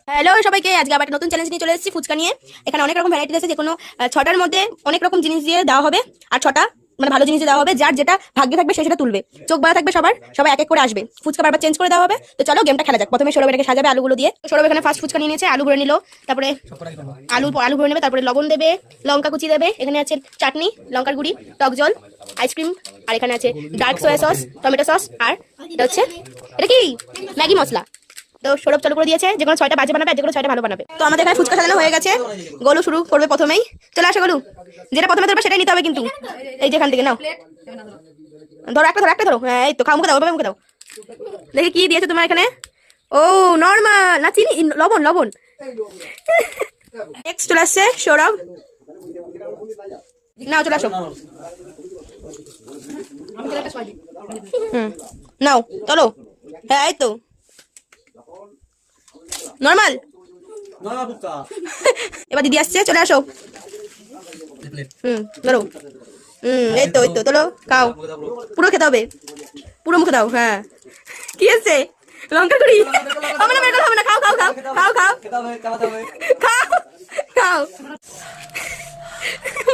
Hello সবাইকে, আজকে আবার একটা নতুন চ্যালেঞ্জ নিয়ে চলে এসেছি ফুচকা নিয়ে। এখানে অনেক রকম ভ্যারাইটি আছে, যে কোনো 6টার মধ্যে অনেক রকম জিনিস দিয়ে দেওয়া হবে, আর 6টা মানে ভালো জিনিস দিয়ে দেওয়া হবে। যার যেটা ভাগ্যে থাকবে সে সেটা তুলবে। চোখ বাঁধা থাকবে সবাই এক এক করে আসবে। ফুচকা বারবার চেঞ্জ করে দেওয়া হবে। তো চলো গেমটা খেলা যাক। প্রথমে সৌরভ এটাকে সাজাবে আলুগুলো দিয়ে। সৌরভ এখানে ফার্স্ট ফুচকা নিয়ে নিয়েছে, আলু ভরে নিল, তারপরে আলু ভরে নেবে, তারপরে লবণ দেবে, লঙ্কা কুচি দেবে, এখানে আছে চাটনি, লঙ্কার গুঁড়ি, টক জল, আইসক্রিম, আর এখানে আছে dark soya sauce, tomato sauce, আর এটা হচ্ছে এটা কি ম্যাগি মশলা। তো সৌরভ চালু করে দিয়েছে, যেগুলো 6টা বাজে বানাবে আর যেগুলো 6টা ভালো বানাবে। তো আমাদের এখানে ফুচকা সাজানো হয়ে গেছে। গোলু শুরু করবে প্রথমেই। চলে আসো গোলু, যেটা প্রথমে ধরবে সেটাই নিতে হবে কিন্তু। এই যেখান থেকে নাও, ধরো একটা ধরো। হ্যাঁ এই তো, খাও, মুখে দাও, ওভাবে মুখে দাও। দেখি কি দিয়েছে তোমার এখানে। ও নরমাল না, চিনি, লবণ। নেক্সট চলে আসছে সৌরভ। নাও চলে আসো। নাও চলো। হ্যাঁ এই তো নরমাল। এবার দিদি আসছে, চলে আসো। ধরো। এই তো তোলো, খাও। পুরো খেতে হবে, পুরো মুখে দাও। হ্যাঁ কি আছে, লঙ্কা গুঁড়ি। হবে না, বের হবে না। খাও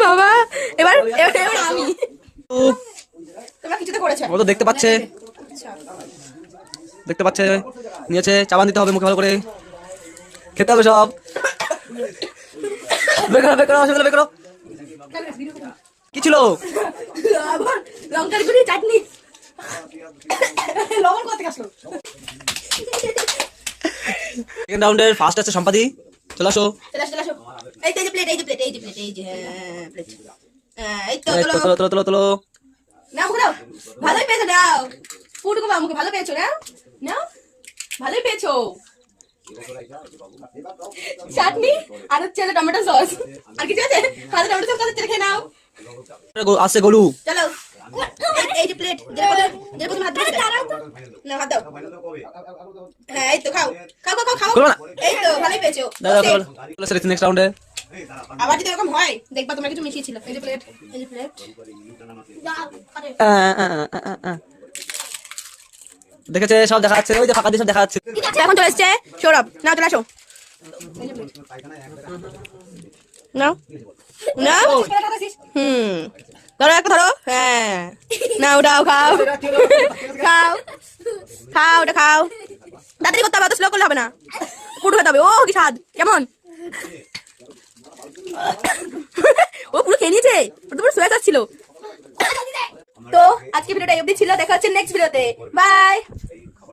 বাবা। এবার আমি, তোমরা কিছুতে করেছো। ও তো দেখতে পাচ্ছে নিয়েছে। চাবান দিতে হবে মুখে ভালো করে, খেতে হবে সব। বের করো। কি ছিল? লঙ্কার গুঁড়ি, চাটনি, লবণ কোথা থেকে আসলো? সেকেন্ড রাউন্ডের ফার্স্ট আছে সম্পাদি। চলে আসো। এই যে প্লেট। এই তো তোলো। নাও মুখে দাও। ভালোই পেয়েছো, নাও পুটুকু বাবা, মুখে ভালো পেয়েছো। নাও ভালোই পেয়েছো। চাটনি আর হচ্ছে টমেটো সস, আর কিছু আছে? হাতে টমেটো সস কাছে খেয়ে নাও। আসছে গোলু। চলো এই যে প্লেট, যেটা প্রথমে হাত দিয়েছিলে। নাও হাত দাও। হ্যাঁ এই তো, খাও। এই তো ভালোই পেয়েছো। নেক্সট রাউন্ডে আবার যদি এরকম হয় দেখবা তোমরা কিছু মিশিয়েছিল। এই যে প্লেট। দেখেছে, সব দেখা যাচ্ছে। ওই যে ফাঁকা দিয়ে সব দেখা যাচ্ছে। এখন চলে এসছে সৌরভ। নাও চলে আসো। নাও ধরো একটা ধরো। হ্যাঁ নাও খাও ওটা খাও। তাড়াতাড়ি করতে হবে, অত স্লো করলে হবে না। পুরো খেতে হবে। ও কি স্বাদ, কেমন? ও পুরো খেয়ে নিয়েছে, ওটা পুরো সোয়া ছিল। তো আজকে ভিডিওটা এই অবধি ছিল, দেখা হচ্ছে নেক্সট ভিডিওতে। বাই।